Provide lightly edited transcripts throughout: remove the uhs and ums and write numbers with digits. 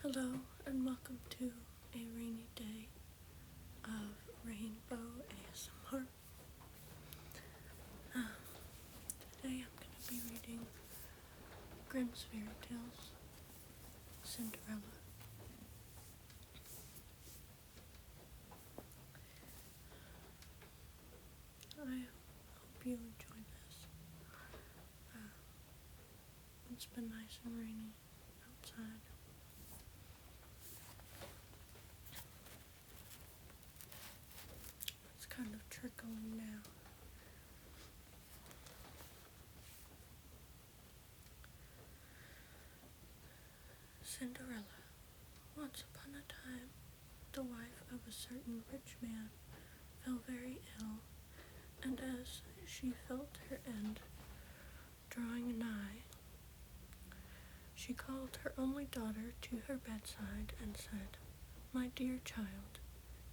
Hello and welcome to a rainy day of Rainbow ASMR. Today I'm going to be reading Grimm's Fairy Tales, Cinderella. I hope you enjoy this. It's been nice and rainy outside. It's kind of trickling now. Cinderella. Once upon a time, the wife of a certain rich man fell very ill, and as she felt her end drawing nigh, she called her only daughter to her bedside and said, "My dear child,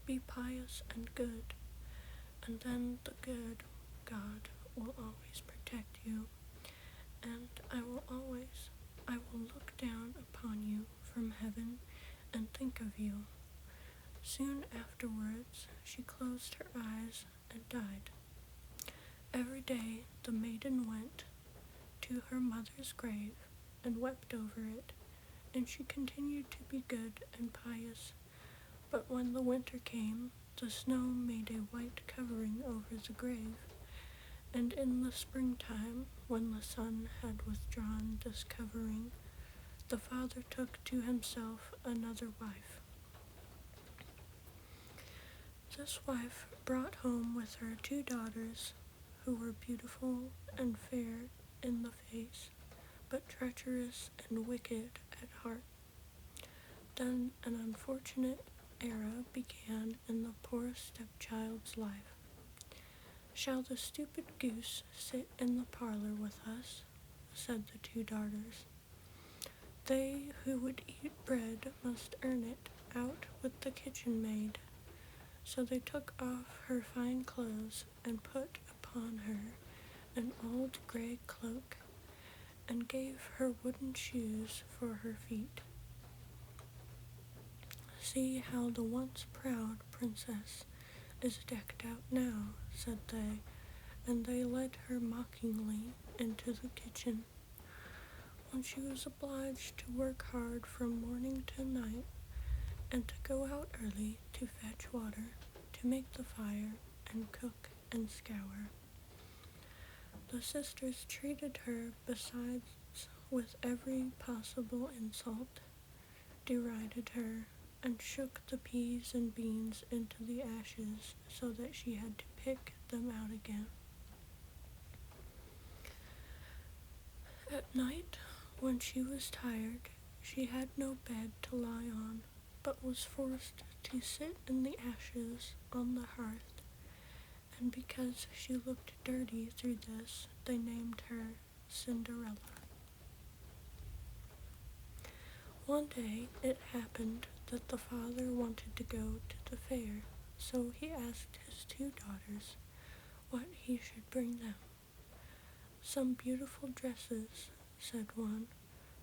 be pious and good, and then the good God will always protect you, and I will look down upon you from heaven and think of you." Soon afterwards she closed her eyes and died. Every day the maiden went to her mother's grave and wept over it, and she continued to be good and pious. But when the winter came, the snow made a white covering over the grave, and in the springtime, when the sun had withdrawn this covering, the father took to himself another wife. This wife brought home with her 2 daughters who were beautiful and fair in the face, but treacherous and wicked at heart. Then an unfortunate era began in the poor stepchild's life. "Shall the stupid goose sit in the parlor with us?" said the 2 daughters. "They who would eat bread must earn it out with the kitchen maid." So they took off her fine clothes and put upon her an old gray cloak, and gave her wooden shoes for her feet. "See how the once proud princess is decked out now," said they, and they led her mockingly into the kitchen. When she was obliged to work hard from morning to night, and to go out early to fetch water, to make the fire, and cook and scour. The sisters treated her besides with every possible insult, derided her, and shook the peas and beans into the ashes so that she had to pick them out again. At night, when she was tired, she had no bed to lie on, but was forced to sit in the ashes on the hearth, and because she looked dirty through this, they named her Cinderella. One day it happened that the father wanted to go to the fair, so he asked his 2 daughters what he should bring them. "Some beautiful dresses," said one.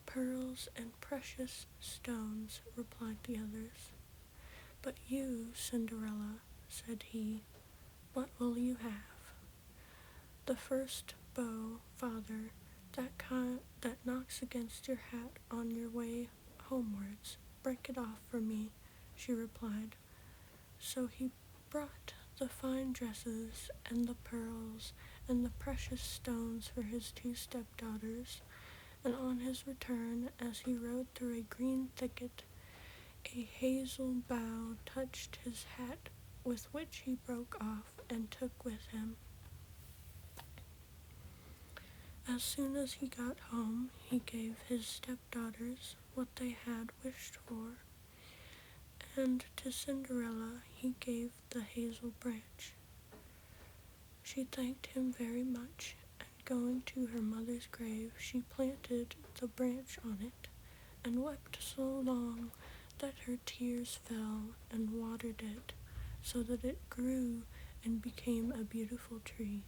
"Pearls and precious stones," replied the others. "But you, Cinderella," said he, "what will you have?" "The first bow, father, that knocks against your hat on your way homewards. Break it off for me," she replied. So he brought the fine dresses and the pearls and the precious stones for his 2 stepdaughters, and on his return, as he rode through a green thicket, a hazel bough touched his hat, with which he broke off and took with him. As soon as he got home, he gave his stepdaughters what they had wished for, and to Cinderella he gave the hazel branch. She thanked him very much, and going to her mother's grave, she planted the branch on it, and wept so long that her tears fell and watered it, so that it grew and became a beautiful tree.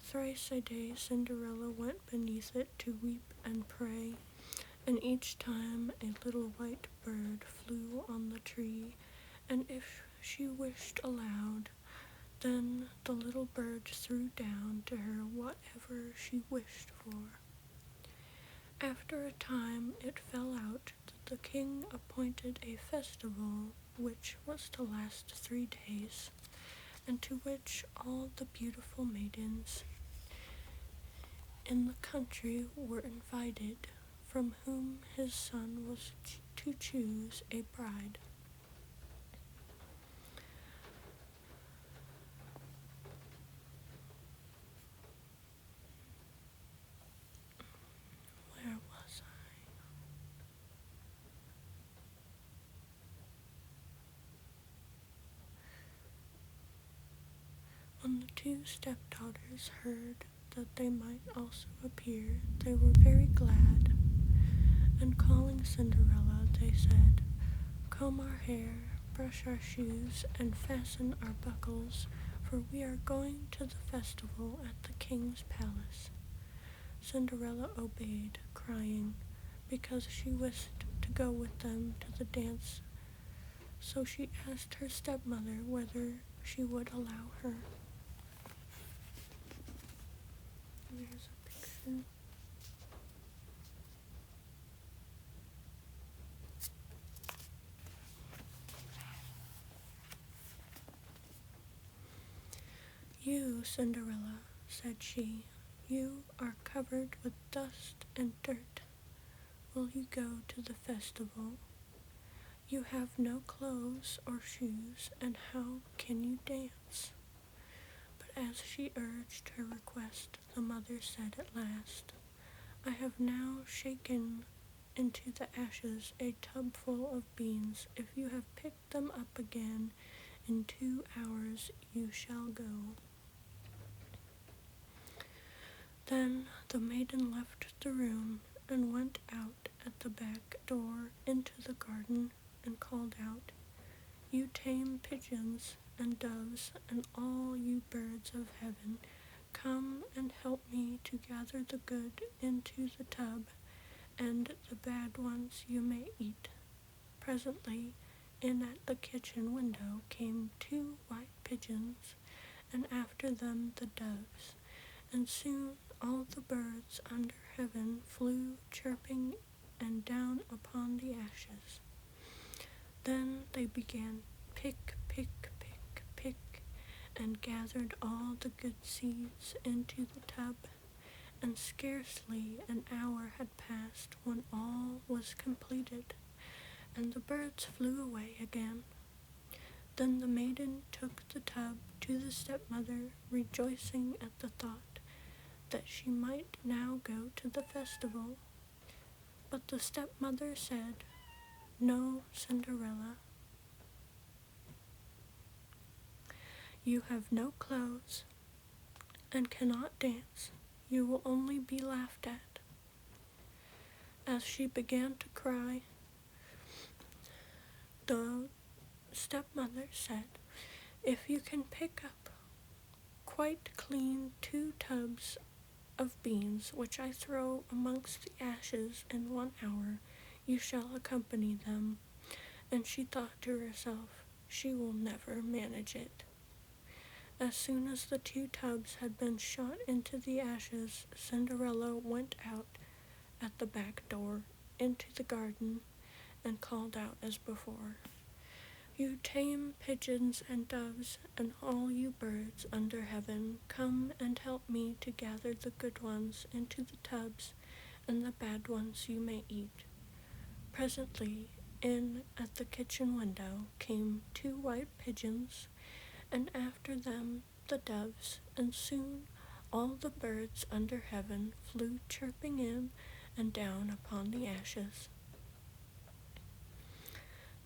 Thrice a day Cinderella went beneath it to weep and pray, and each time a little white bird flew on the tree, and if she wished aloud, then the little bird threw down to her whatever she wished for. After a time it fell out that the king appointed a festival which was to last 3 days, and to which all the beautiful maidens in the country were invited, from whom his son was to choose a bride. Where was I? When the 2 stepdaughters heard that they might also appear, they were very glad, and calling Cinderella, they said, "Comb our hair, brush our shoes, and fasten our buckles, for we are going to the festival at the king's palace." Cinderella obeyed, crying, because she wished to go with them to the dance, so she asked her stepmother whether she would allow her. There's a picture. "You, Cinderella," said she, "you are covered with dust and dirt. Will you go to the festival? You have no clothes or shoes, and how can you dance?" But as she urged her request, the mother said at last, "I have now shaken into the ashes a tub full of beans. If you have picked them up again in 2 hours, you shall go." Then the maiden left the room and went out at the back door into the garden and called out, "You tame pigeons and doves and all you birds of heaven, come and help me to gather the good into the tub, and the bad ones you may eat." Presently, in at the kitchen window came 2 white pigeons, and after them the doves, and soon all the birds under heaven flew chirping and down upon the ashes. Then they began pick, pick, pick, pick, and gathered all the good seeds into the tub, and scarcely an hour had passed when all was completed, and the birds flew away again. Then the maiden took the tub to the stepmother, rejoicing at the thought that she might now go to the festival. But the stepmother said, "No, Cinderella, you have no clothes and cannot dance. You will only be laughed at." As she began to cry, the stepmother said, "If you can pick up quite clean 2 tubs of beans, which I throw amongst the ashes in 1 hour, you shall accompany them." And she thought to herself, "She will never manage it." As soon as the 2 tubs had been shot into the ashes, Cinderella went out at the back door into the garden and called out as before, "You tame pigeons and doves, and all you birds under heaven, come and help me to gather the good ones into the tubs, and the bad ones you may eat." Presently, in at the kitchen window came 2 white pigeons, and after them the doves, and soon all the birds under heaven flew chirping in and down upon the ashes.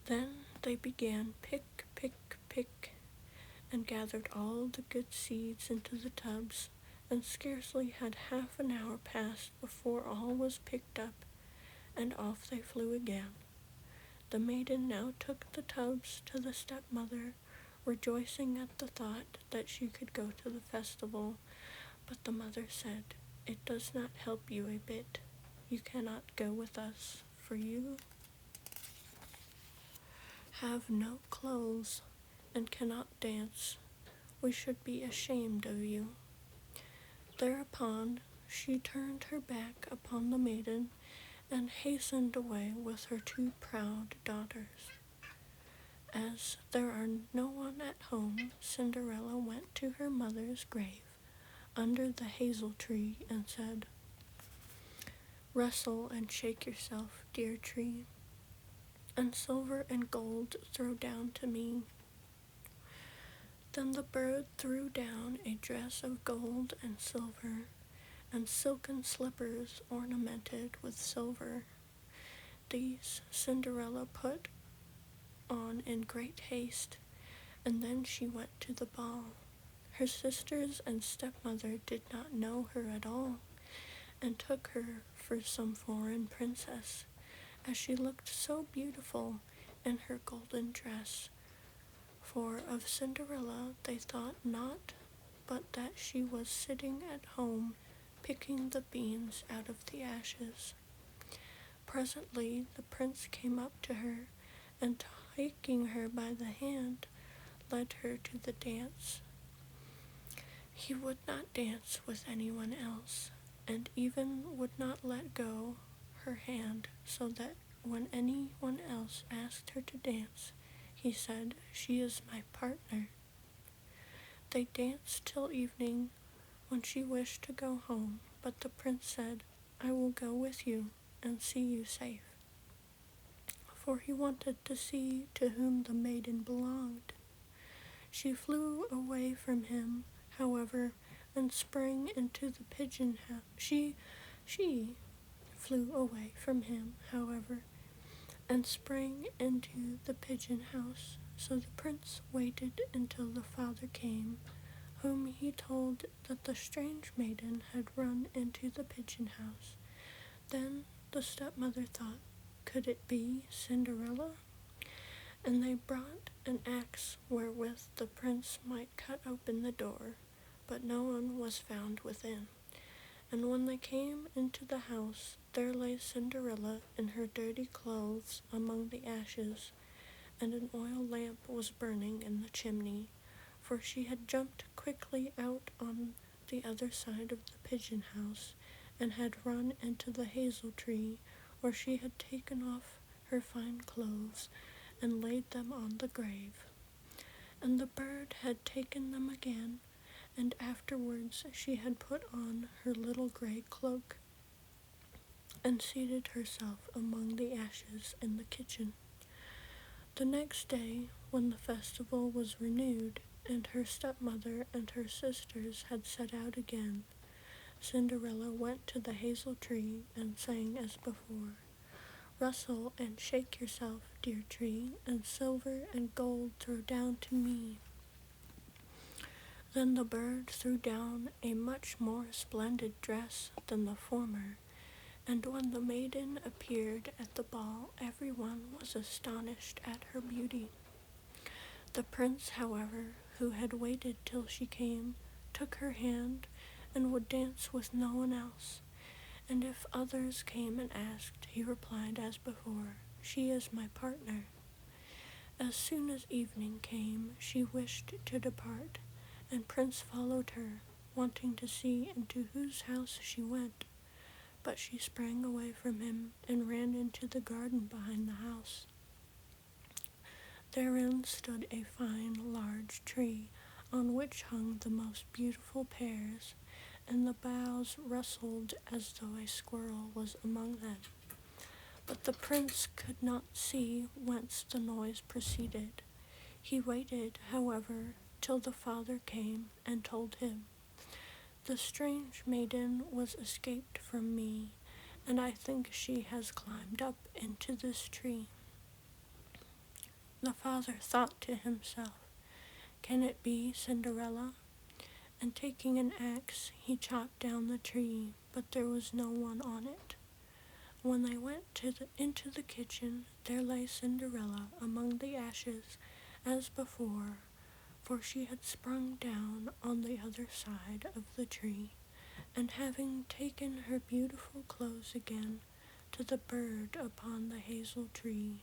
Then they began pick, pick, pick, and gathered all the good seeds into the tubs, and scarcely had half an hour passed before all was picked up, and off they flew again. The maiden now took the tubs to the stepmother, rejoicing at the thought that she could go to the festival, but the mother said, "It does not help you a bit. you cannot go with us, for you have no clothes and cannot dance. We should be ashamed of you." Thereupon she turned her back upon the maiden and hastened away with her 2 proud daughters. As there are no one at home, Cinderella went to her mother's grave under the hazel tree and said, "Rustle and shake yourself, dear tree, and silver and gold throw down to me." Then the bird threw down a dress of gold and silver, and silken slippers ornamented with silver. These Cinderella put on in great haste, and then she went to the ball. Her sisters and stepmother did not know her at all, and took her for some foreign princess, as she looked so beautiful in her golden dress. For of Cinderella they thought not but that she was sitting at home picking the beans out of the ashes. Presently the prince came up to her, and taking her by the hand, led her to the dance. He would not dance with anyone else, and even would not let go her hand, so that when anyone else asked her to dance, he said, "She is my partner." They danced till evening, when she wished to go home, but the prince said, "I will go with you and see you safe," for he wanted to see to whom the maiden belonged. She flew away from him, however, and sprang into the pigeon house. She flew away from him, however, and sprang into the pigeon house. So the prince waited until the father came, whom he told that the strange maiden had run into the pigeon house. Then the stepmother thought, could it be Cinderella? And they brought an axe wherewith the prince might cut open the door, but no one was found within. And when they came into the house, there lay Cinderella in her dirty clothes among the ashes, and an oil lamp was burning in the chimney, for she had jumped quickly out on the other side of the pigeon house, and had run into the hazel tree, where she had taken off her fine clothes and laid them on the grave. And the bird had taken them again, and afterwards she had put on her little gray cloak, and seated herself among the ashes in the kitchen. The next day, when the festival was renewed, and her stepmother and her sisters had set out again, Cinderella went to the hazel tree and sang as before, "Rustle and shake yourself, dear tree, and silver and gold throw down to me." Then the bird threw down a much more splendid dress than the former, and when the maiden appeared at the ball, everyone was astonished at her beauty. The prince, however, who had waited till she came, took her hand, and would dance with no one else. And if others came and asked, he replied as before, "She is my partner." As soon as evening came, she wished to depart, and Prince followed her, wanting to see into whose house she went. But she sprang away from him and ran into the garden behind the house. Therein stood a fine large tree, on which hung the most beautiful pears, and the boughs rustled as though a squirrel was among them. But the prince could not see whence the noise proceeded. He waited, however, till the father came and told him, "The strange maiden was escaped from me, and I think she has climbed up into this tree." The father thought to himself, "Can it be Cinderella?" And taking an axe, he chopped down the tree, but there was no one on it. When they went into the kitchen, there lay Cinderella among the ashes as before, for she had sprung down on the other side of the tree, And having taken her beautiful clothes again to the bird upon the hazel tree,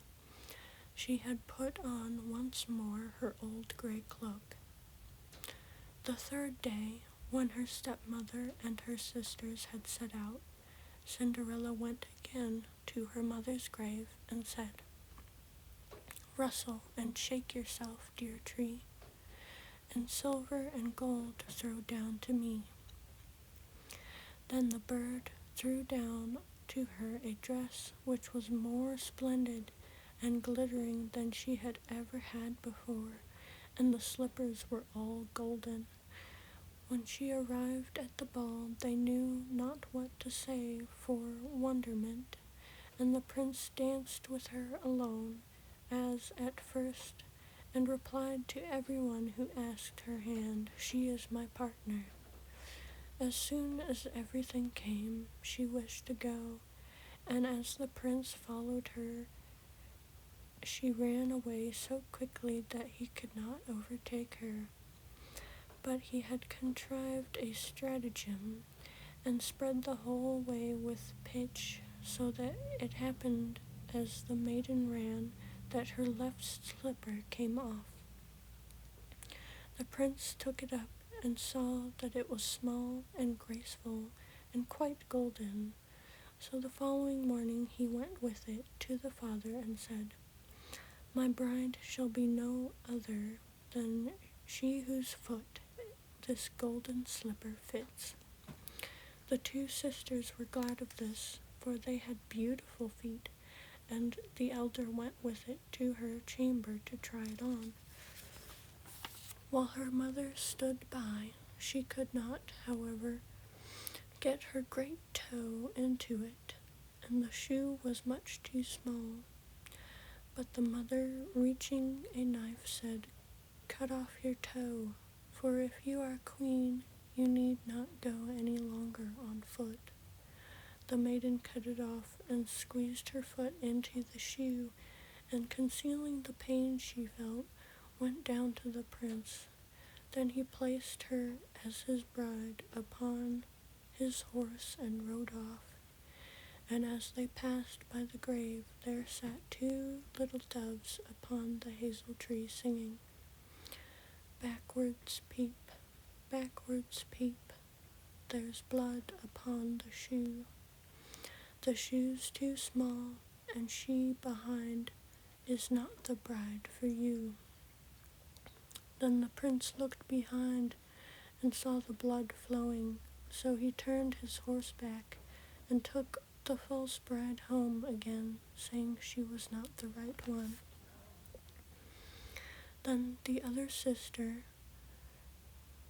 she had put on once more her old gray cloak. The third day, when her stepmother and her sisters had set out, Cinderella went again to her mother's grave and said, "Rustle and shake yourself, dear tree, and silver and gold throw down to me." Then the bird threw down to her a dress which was more splendid and glittering than she had ever had before, and the slippers were all golden. When she arrived at the ball, they knew not what to say for wonderment, and the prince danced with her alone, as at first, and replied to everyone who asked her hand, "She is my partner." As soon as everything came, she wished to go, and as the prince followed her, she ran away so quickly that he could not overtake her. But he had contrived a stratagem, and spread the whole way with pitch, so that it happened as the maiden ran that her left slipper came off. The prince took it up and saw that it was small and graceful and quite golden. So the following morning he went with it to the father and said, "My bride shall be no other than she whose foot this golden slipper fits." The two sisters were glad of this, for they had beautiful feet, and the elder went with it to her chamber to try it on. While her mother stood by, she could not, however, get her great toe into it, and the shoe was much too small. But the mother, reaching a knife, said, "Cut off your toe, for if you are queen, you need not go any longer on foot." The maiden cut it off and squeezed her foot into the shoe, and concealing the pain she felt, went down to the prince. Then he placed her as his bride upon his horse and rode off. And as they passed by the grave, there sat two little doves upon the hazel tree, singing, "Backwards peep, backwards peep, there's blood upon the shoe. The shoe's too small, and she behind is not the bride for you." Then the prince looked behind and saw the blood flowing, so he turned his horse back and took the false bride home again, saying she was not the right one. Then the other sister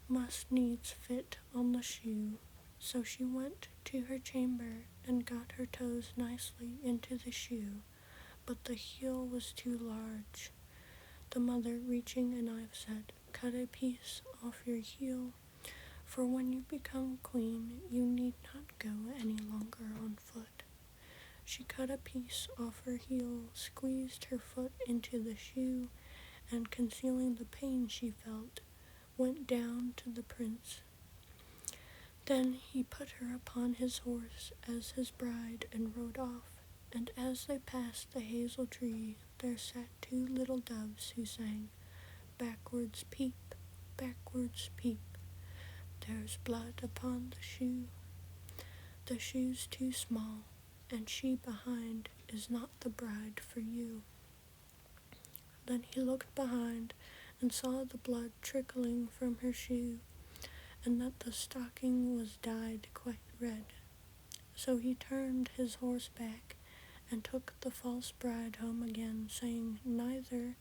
must needs fit on the shoe, so she went to her chamber and got her toes nicely into the shoe, but the heel was too large. The mother, reaching a knife, said, "Cut a piece off your heel, for when you become queen, you need not go any longer on foot." She cut a piece off her heel, squeezed her foot into the shoe, and concealing the pain she felt, went down to the prince. Then he put her upon his horse as his bride and rode off, and as they passed the hazel tree, there sat two little doves who sang, "Backwards peep, backwards peep, there's blood upon the shoe. The shoe's too small, and she behind is not the bride for you." Then he looked behind and saw the blood trickling from her shoe, and that the stocking was dyed quite red. So he turned his horse back and took the false bride home again, saying, Neither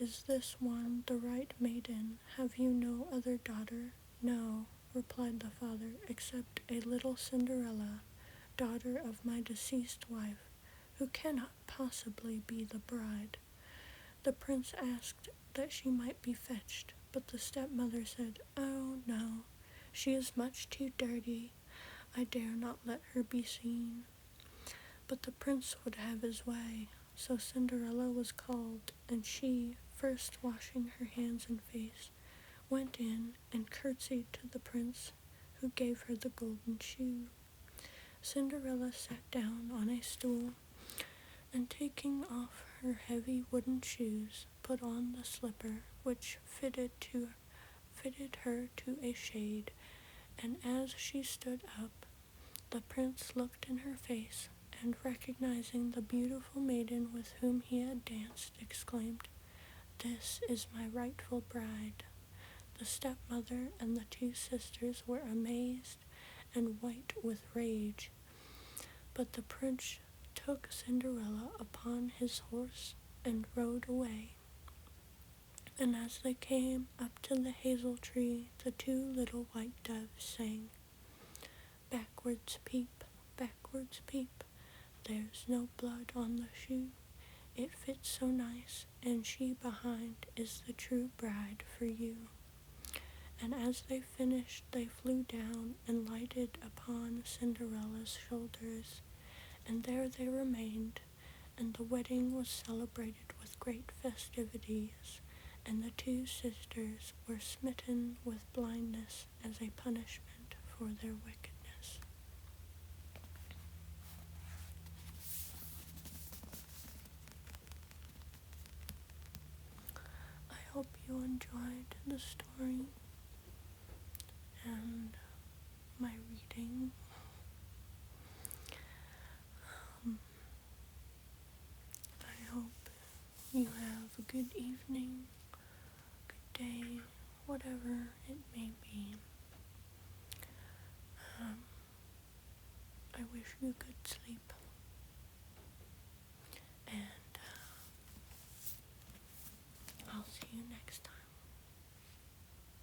is this one the right maiden. Have you no other daughter?" "No," replied the father, "except a little Cinderella, daughter of my deceased wife, who cannot possibly be the bride." The prince asked that she might be fetched, but the stepmother said, "Oh, no, she is much too dirty. I dare not let her be seen." But the prince would have his way, so Cinderella was called, and she, first washing her hands and face, went in and curtsied to the prince, who gave her the golden shoe. Cinderella sat down on a stool, and taking off her heavy wooden shoes, put on the slipper which fitted her to a shade, and as she stood up, the prince looked in her face, and recognizing the beautiful maiden with whom he had danced, exclaimed, "This is my rightful bride." The stepmother and the two sisters were amazed and white with rage, but the prince took Cinderella upon his horse and rode away. And as they came up to the hazel tree, the two little white doves sang, "Backwards peep, there's no blood on the shoe. It fits so nice, and she behind is the true bride for you." And as they finished, they flew down and lighted upon Cinderella's shoulders, and there they remained, and the wedding was celebrated with great festivities, and the two sisters were smitten with blindness as a punishment for their wickedness. I hope you enjoyed the story and my reading. I hope you have a good evening, good day, whatever it may be. I wish you good sleep.